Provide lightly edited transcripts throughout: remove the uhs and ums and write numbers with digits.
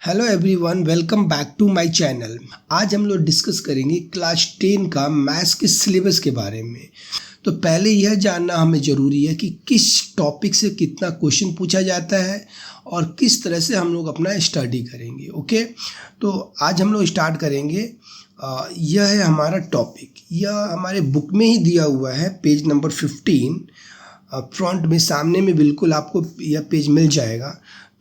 Hello everyone, welcome back to my channel. आज हम लोग डिस्कस करेंगे क्लास 10 का मैथ्स के सिलेबस के बारे में। तो पहले यह जानना हमें ज़रूरी है कि किस टॉपिक से कितना क्वेश्चन पूछा जाता है और किस तरह से हम लोग अपना स्टडी करेंगे। ओके, तो आज हम लोग स्टार्ट करेंगे। यह है हमारा टॉपिक, यह हमारे बुक में ही दिया हुआ है, पेज नंबर 15 फ्रंट में सामने में बिल्कुल आपको यह पेज मिल जाएगा।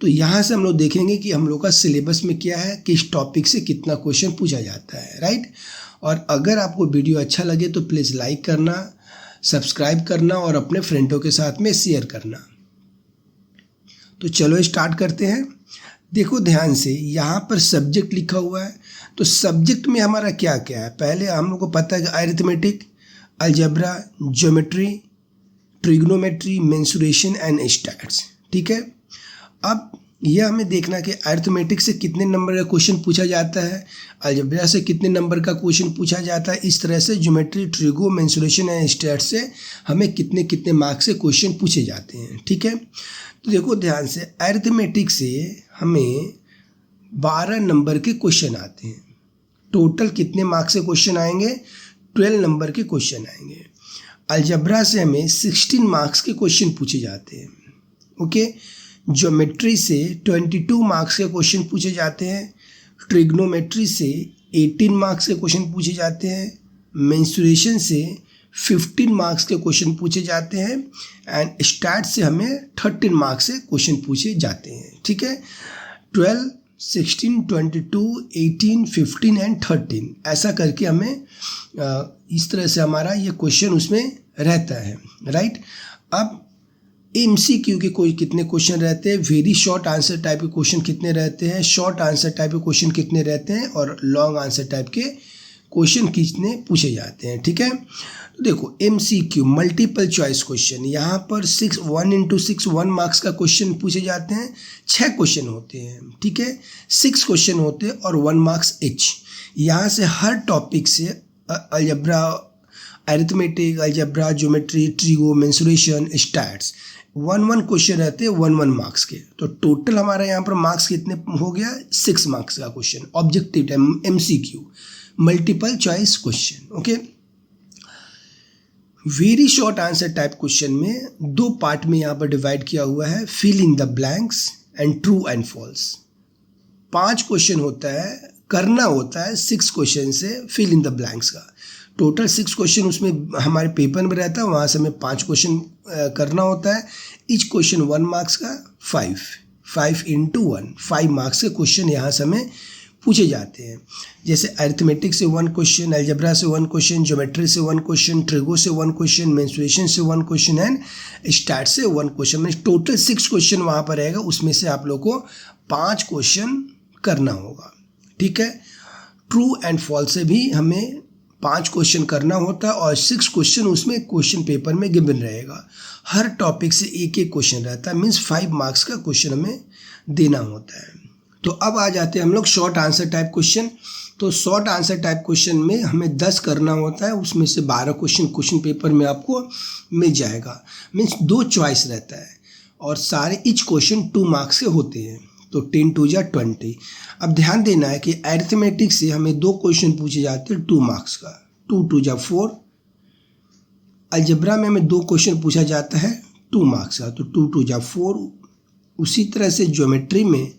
तो यहाँ से हम लोग देखेंगे कि हम लोग का सिलेबस में क्या है, किस टॉपिक से कितना क्वेश्चन पूछा जाता है, राइट। और अगर आपको वीडियो अच्छा लगे तो प्लीज़ लाइक करना, सब्सक्राइब करना और अपने फ्रेंडों के साथ में शेयर करना। तो चलो स्टार्ट करते हैं। देखो ध्यान से, यहाँ पर सब्जेक्ट लिखा हुआ है। तो सब्जेक्ट में हमारा क्या क्या है, पहले हम लोग को पता है कि arithmetic, algebra, geometry, trigonometry, mensuration and stats. ठीक है, अब यह हमें देखना कि अरिथमेटिक से कितने नंबर का क्वेश्चन पूछा जाता है, अलजेब्रा से कितने नंबर का क्वेश्चन पूछा जाता है। इस तरह से geometry, trigo, mensuration and stats से हमें कितने कितने मार्क्स से क्वेश्चन पूछे जाते हैं। ठीक है, तो देखो ध्यान से, अरिथमेटिक से हमें 12 नंबर के क्वेश्चन आते हैं। टोटल कितने मार्क्स से क्वेश्चन आएंगे, 12 नंबर के क्वेश्चन आएंगे। अलजेब्रा से हमें 16 मार्क्स के क्वेश्चन पूछे जाते हैं। ओके, ज्योमेट्री से 22 मार्क्स के क्वेश्चन पूछे जाते हैं। ट्रिग्नोमेट्री से 18 मार्क्स के क्वेश्चन पूछे जाते हैं। मेंसुरेशन से 15 मार्क्स के क्वेश्चन पूछे जाते हैं। एंड स्टैट से हमें 13 मार्क्स से क्वेश्चन पूछे जाते हैं। ठीक है, 12, 16, 22, 18, 15 एंड 13 ऐसा करके हमें इस तरह से हमारा ये क्वेश्चन उसमें रहता है, राइट। अब MCQ के कोई कितने क्वेश्चन रहते हैं, वेरी शॉर्ट आंसर टाइप के क्वेश्चन कितने रहते हैं, शॉर्ट आंसर टाइप के क्वेश्चन कितने रहते हैं और लॉन्ग आंसर टाइप के क्वेश्चन कितने पूछे जाते हैं। ठीक है, तो देखो MCQ मल्टीपल चॉइस क्वेश्चन, यहाँ पर 1 into 6 1 मार्क्स का क्वेश्चन पूछे जाते हैं। 6 क्वेश्चन होते हैं। ठीक है, 6 क्वेश्चन होते हैं और 1 मार्क्स ईच। यहाँ से हर टॉपिक से algebra, arithmetic, algebra, geometry, trigo, mensuration, stats 1 question रहते हैं 1 मार्क्स के। तो टोटल हमारा यहाँ पर मार्क्स कितने हो गया, 6 मार्क्स का question, objective MCQ multiple choice question. Okay, very short answer type question में 2 पार्ट में यहाँ पर डिवाइड किया हुआ है, fill in the blanks and true and false. 5 question होता है, करना होता है 6 क्वेश्चन से फिल इन द ब्लैंक्स का। टोटल 6 क्वेश्चन उसमें हमारे पेपर में रहता है, वहाँ से हमें 5 क्वेश्चन करना होता है। ईच क्वेश्चन 1 मार्क्स का, 5 into 1 5 मार्क्स के क्वेश्चन यहाँ से हमें पूछे जाते हैं। जैसे अरिथमेटिक से 1 क्वेश्चन, अलजेब्रा से 1 क्वेश्चन, ज्योमेट्री से 1 क्वेश्चन, ट्रिगो से 1 क्वेश्चन, मेंसुरेशन से 1 क्वेश्चन एंड स्टैट से 1 क्वेश्चन। में टोटल 6 क्वेश्चन वहाँ पर रहेगा, उसमें से आप लोग को 5 क्वेश्चन करना होगा। ठीक है, ट्रू एंड फॉल्स से भी हमें 5 क्वेश्चन करना होता है और 6 क्वेश्चन उसमें क्वेश्चन पेपर में गिवन रहेगा। हर टॉपिक से एक एक क्वेश्चन रहता है, मीन्स 5 मार्क्स का क्वेश्चन हमें देना होता है। तो अब आ जाते हैं हम लोग शॉर्ट आंसर टाइप क्वेश्चन। तो शॉर्ट आंसर टाइप क्वेश्चन में हमें 10 करना होता है, उसमें से 12 क्वेश्चन पेपर में आपको मिल जाएगा। मीन्स 2 चॉइस रहता है और सारे ईच क्वेश्चन 2 मार्क्स के होते हैं। तो 10 2 जा 20। अब ध्यान देना है कि अरिथमेटिक से हमें 2 क्वेश्चन पूछे जाते हैं 2 मार्क्स का, 2 2 जा 4। अलजेब्रा में हमें 2 क्वेश्चन पूछा जाता है 2 मार्क्स का, तो 2 2 जा 4। उसी तरह से ज्योमेट्री में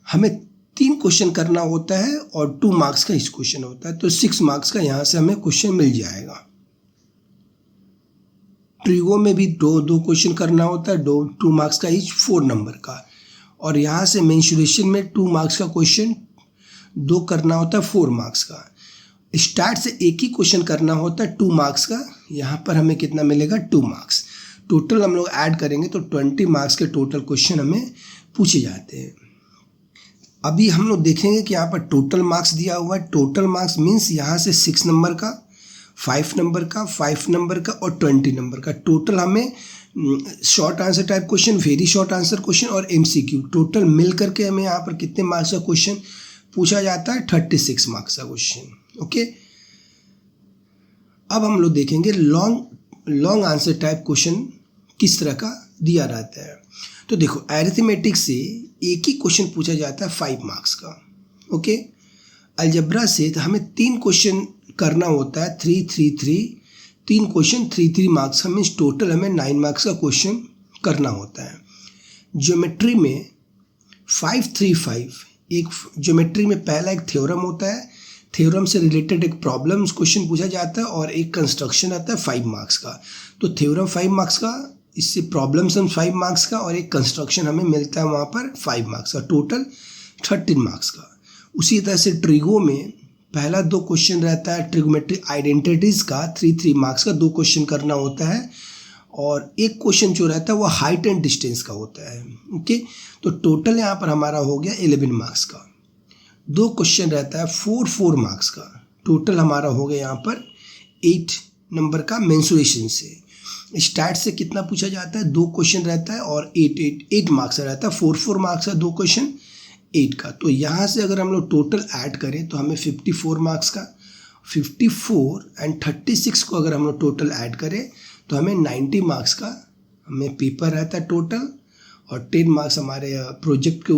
हमें 3 क्वेश्चन करना होता है और 2 मार्क्स का इस क्वेश्चन होता है, तो 6 मार्क्स का यहाँ से हमें क्वेश्चन मिल जाएगा। ट्रिगो में भी 2 क्वेश्चन करना होता है, 2 मार्क्स का ईच, 4 नंबर का। और यहाँ से मेंसुरेशन में 2 मार्क्स का क्वेश्चन 2 करना होता है, 4 मार्क्स का। स्टैट से एक ही क्वेश्चन करना होता है 2 मार्क्स का, यहाँ पर हमें कितना मिलेगा, 2 मार्क्स। टोटल हम लोग ऐड करेंगे तो 20 मार्क्स के टोटल क्वेश्चन हमें पूछे जाते हैं। अभी हम लोग देखेंगे कि यहाँ पर टोटल मार्क्स दिया हुआ है। टोटल मार्क्स मीन्स यहाँ से 6 नंबर का, 5 नंबर का, 5 नंबर का और 20 नंबर का। टोटल हमें short answer type question, very short answer question और MCQ टोटल मिल करके हमें यहाँ पर कितने मार्क्स का क्वेश्चन पूछा जाता है, 36 मार्क्स का क्वेश्चन। ओके, अब हम लोग देखेंगे लॉन्ग आंसर टाइप क्वेश्चन किस तरह का दिया रहता है। तो देखो अरिथमेटिक से एक ही क्वेश्चन पूछा जाता है 5 मार्क्स का। ओके, अलजेब्रा से तो हमें 3 क्वेश्चन करना होता है, 3 3 3, 3 क्वेश्चन 3 3 मार्क्स का, मीन्स टोटल हमें 9 मार्क्स का क्वेश्चन करना होता है। ज्योमेट्री में 5 3 5, एक ज्योमेट्री में पहला एक थ्योरम होता है, थ्योरम से रिलेटेड एक प्रॉब्लम क्वेश्चन पूछा जाता है और एक कंस्ट्रक्शन आता है 5 मार्क्स का। तो थ्योरम 5 मार्क्स का, इससे प्रॉब्लम सम 5 मार्क्स का और एक कंस्ट्रक्शन हमें मिलता है वहाँ पर 5 मार्क्स का, टोटल 13 मार्क्स का। उसी तरह से ट्रिगो में पहला 2 क्वेश्चन रहता है ट्रिगोमेट्रिक आइडेंटिटीज़ का, 3 3 मार्क्स का 2 क्वेश्चन करना होता है और एक क्वेश्चन जो रहता है वो हाइट एंड डिस्टेंस का होता है। ओके, तो टोटल यहाँ पर हमारा हो गया 11 मार्क्स का। 2 क्वेश्चन रहता है 4 4 मार्क्स का, टोटल हमारा हो गया यहाँ पर 8 नंबर का। मेंसुरेशन से स्टैट से कितना पूछा जाता है, 2 क्वेश्चन रहता है और 8 मार्क्स का रहता है, 4 4 मार्क्स का 2 क्वेश्चन 8 का। तो यहाँ से अगर हम लोग टोटल ऐड करें तो हमें 54 मार्क्स का, 54 एंड 36 को अगर हम लोग टोटल ऐड करें तो हमें 90 मार्क्स का हमें पेपर रहता है टोटल, और 10 मार्क्स हमारे प्रोजेक्ट के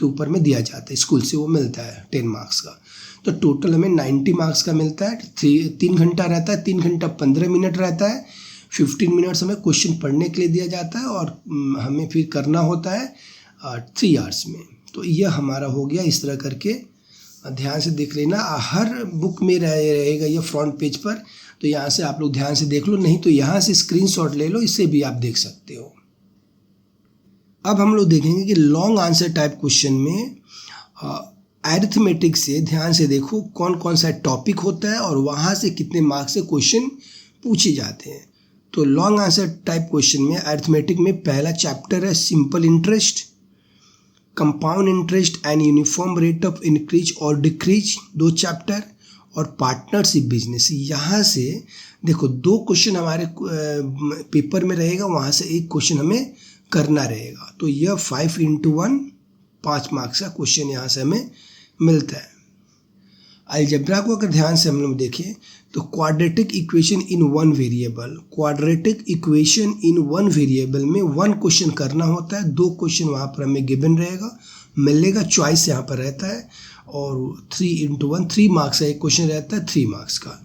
ऊपर में दिया जाता है, स्कूल से वो मिलता है 10 मार्क्स का। तो टोटल हमें 90 मार्क्स का मिलता है। 3 घंटा रहता है, 3 घंटा 15 मिनट रहता है, 15 मिनट्स हमें क्वेश्चन पढ़ने के लिए दिया जाता है और हमें फिर करना होता है 3 आवर्स में। तो यह हमारा हो गया। इस तरह करके ध्यान से देख लेना, हर बुक में रहेगा ये फ्रंट पेज पर, तो यहाँ से आप लोग ध्यान से देख लो, नहीं तो यहाँ से स्क्रीनशॉट ले लो, इससे भी आप देख सकते हो। अब हम लोग देखेंगे कि लॉन्ग आंसर टाइप क्वेश्चन में अरिथमेटिक से ध्यान से देखो कौन कौन सा टॉपिक होता है और वहाँ से कितने मार्क्स से क्वेश्चन पूछे जाते हैं। तो लॉन्ग आंसर टाइप क्वेश्चन में अरिथमेटिक में पहला चैप्टर है simple interest, compound interest and uniform rate of increase और डिक्रीज 2 चैप्टर, और पार्टनरशिप बिजनेस। यहाँ से देखो 2 क्वेश्चन हमारे पेपर में रहेगा, वहाँ से एक क्वेश्चन हमें करना रहेगा। तो यह 5 × 1 5 मार्क्स का क्वेश्चन यहाँ से हमें मिलता है। अलजेब्रा को अगर ध्यान से हम लोग देखें तो quadratic equation in 1 variable, quadratic equation in 1 variable में 1 क्वेश्चन करना होता है, 2 क्वेश्चन वहाँ पर हमें गिवन रहेगा, मिलेगा, चॉइस यहाँ पर रहता है, और 3 × 1 3 मार्क्स का एक क्वेश्चन रहता है 3 मार्क्स का।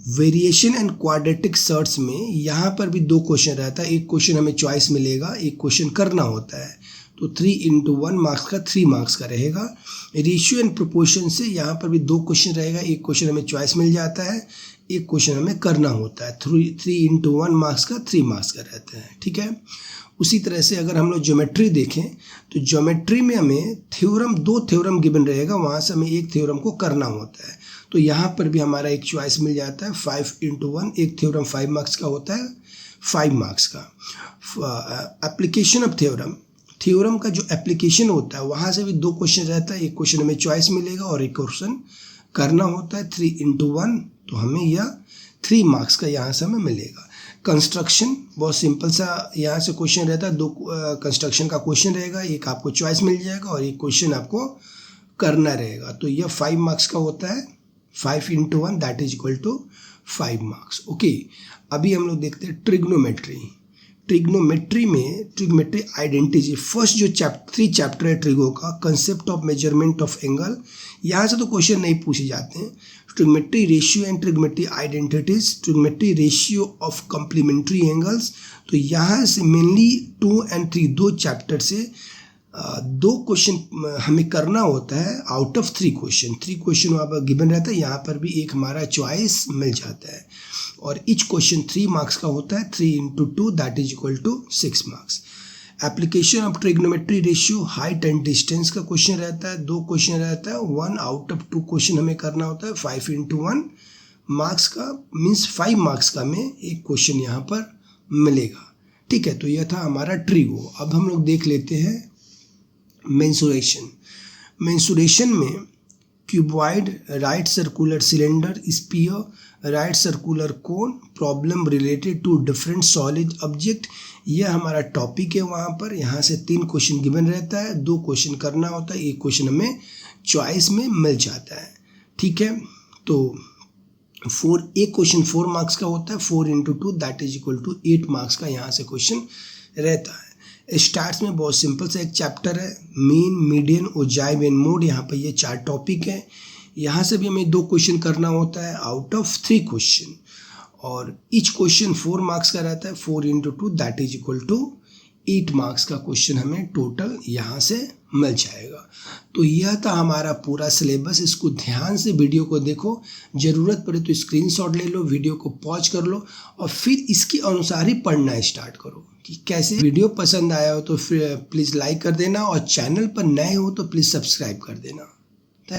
वेरिएशन एंड क्वाड्रेटिक सर्ट्स में यहाँ पर भी 2 क्वेश्चन रहता है, एक क्वेश्चन हमें चॉइस मिलेगा, एक क्वेश्चन करना होता है। तो 3 × 1 मार्क्स का 3 मार्क्स का रहेगा। रेशियो एंड प्रोपोर्शन से यहाँ पर भी 2 क्वेश्चन रहेगा, एक क्वेश्चन हमें चॉइस मिल जाता है, एक क्वेश्चन हमें करना होता है। 3 × 1 मार्क्स का 3 मार्क्स का रहता है, ठीक है। उसी तरह से अगर हम लोग ज्योमेट्री देखें तो ज्योमेट्री में हमें थ्योरम 2 थ्योरम गिवन रहेगा, वहाँ से हमें एक थ्योरम को करना होता है। तो यहाँ पर भी हमारा एक चॉइस मिल जाता है 5 × 1, एक थ्योरम 5 मार्क्स का होता है, 5 मार्क्स का। एप्लीकेशन ऑफ थ्योरम, थ्योरम का जो एप्लीकेशन होता है वहाँ से भी 2 क्वेश्चन रहता है, एक क्वेश्चन हमें चॉइस मिलेगा और एक क्वेश्चन करना होता है। 3 × 1, तो हमें यह 3 मार्क्स का यहाँ से हमें मिलेगा। कंस्ट्रक्शन बहुत सिंपल सा यहाँ से क्वेश्चन रहता है, 2 कंस्ट्रक्शन का क्वेश्चन रहेगा, एक आपको चॉइस मिल जाएगा और एक क्वेश्चन आपको करना रहेगा। तो यह 5 मार्क्स का होता है, 5 × 1 that is equal to 5 marks. Okay, अभी हम लोग देखते हैं ट्रिग्नोमेट्री। ट्रिग्नोमेट्री में ट्रिग्नोमेट्री आइडेंटिटी, फर्स्ट जो 3 चैप्टर है ट्रिगो का, concept of measurement of angle, यहाँ से तो क्वेश्चन नहीं पूछे जाते हैं। Trigonometry ratio and trigonometry identities, trigonometry ratio of complementary angles. तो यहाँ से मेनली 2 और 3 2 चैप्टर से 2 क्वेश्चन हमें करना होता है आउट ऑफ 3 क्वेश्चन। 3 क्वेश्चन वहाँ पर गिवन रहता है, यहाँ पर भी एक हमारा चॉइस मिल जाता है, और ईच क्वेश्चन 3 मार्क्स का होता है, 3 × 2 that is equal to 6 marks. Application of trigonometry ratio height and distance का क्वेश्चन रहता है, 2 क्वेश्चन रहता है, 1 आउट ऑफ 2 क्वेश्चन हमें करना होता है, 5 × 1 मार्क्स का, मीन्स 5 मार्क्स का में एक क्वेश्चन यहाँ पर मिलेगा, ठीक है। तो यह था हमारा ट्रिगो। अब हम लोग देख लेते हैं मेंसुरेशन। मेंसुरेशन में cuboid, right circular cylinder, sphere, right circular cone, problem related to different solid object, यह हमारा टॉपिक है। वहाँ पर यहाँ से 3 क्वेश्चन गिवन रहता है, 2 क्वेश्चन करना होता है, एक क्वेश्चन हमें चॉइस में मिल जाता है, ठीक है। तो एक क्वेश्चन 4 मार्क्स का होता है, 4 × 2 that is equal to 8 marks का यहाँ से क्वेश्चन रहता है। स्टार्स में बहुत सिंपल सा एक चैप्टर है, मीन, मीडियन और जाइव मोड। यहाँ पर ये 4 टॉपिक हैं। यहाँ से भी हमें 2 क्वेश्चन करना होता है आउट ऑफ 3 क्वेश्चन, और ईच क्वेश्चन 4 मार्क्स का रहता है। 4 × 2 that is equal to 8 marks का क्वेश्चन हमें टोटल यहाँ से मिल जाएगा। तो यह था हमारा पूरा सिलेबस। इसको ध्यान से वीडियो को देखो, ज़रूरत पड़े तो स्क्रीनशॉट ले लो, वीडियो को पॉज कर लो और फिर इसके अनुसार ही पढ़ना स्टार्ट करो। कि कैसे वीडियो पसंद आया हो तो फिर प्लीज़ लाइक कर देना, और चैनल पर नए हो तो प्लीज़ सब्सक्राइब कर देना।